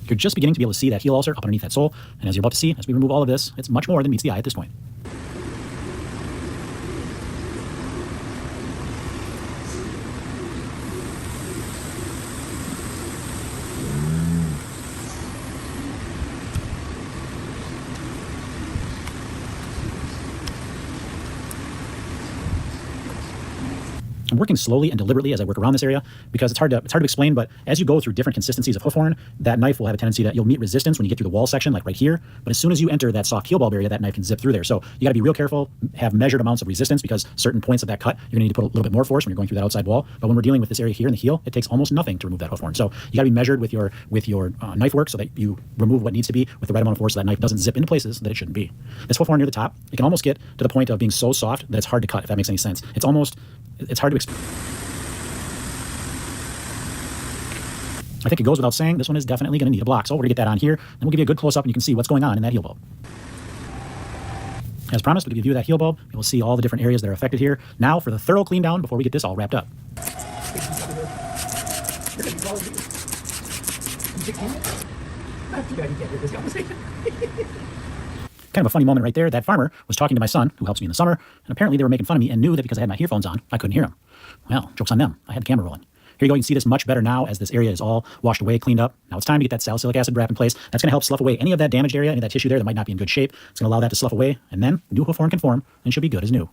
You're just beginning to be able to see that heel ulcer up underneath that sole, and as you're about to see, as we remove all of this, it's much more than meets the eye at this point. I'm working slowly and deliberately as I work around this area because it's hard to explain, but as you go through different consistencies of hoof horn, that knife will have a tendency that you'll meet resistance when you get through the wall section, like right here. But as soon as you enter that soft heel bulb area, that knife can zip through there. So you got to be real careful, have measured amounts of resistance, because certain points of that cut, you're going to need to put a little bit more force when you're going through that outside wall. But when we're dealing with this area here in the heel, it takes almost nothing to remove that hoof horn. So you got to be measured with your knife work so that you remove what needs to be with the right amount of force so that knife doesn't zip into places that it shouldn't be. This hoof horn near the top, it can almost get to the point of being so soft that it's hard to cut, if that makes any sense. It's hard to explain. I think it goes without saying, this one is definitely going to need a block. So we're going to get that on here, and we'll give you a good close-up, and you can see what's going on in that heel bulb. As promised, we'll give you that heel bulb. You'll see all the different areas that are affected here. Now for the thorough clean down before we get this all wrapped up. Kind of a funny moment right there. That farmer was talking to my son, who helps me in the summer, and apparently they were making fun of me and knew that because I had my earphones on, I couldn't hear him. Well, joke's on them. I had the camera rolling. Here you go, you can see this much better now as this area is all washed away, cleaned up. Now it's time to get that salicylic acid wrap in place. That's going to help slough away any of that damaged area, any of that tissue there that might not be in good shape. It's going to allow that to slough away, and then new hoof horn can form, and she'll be good as new.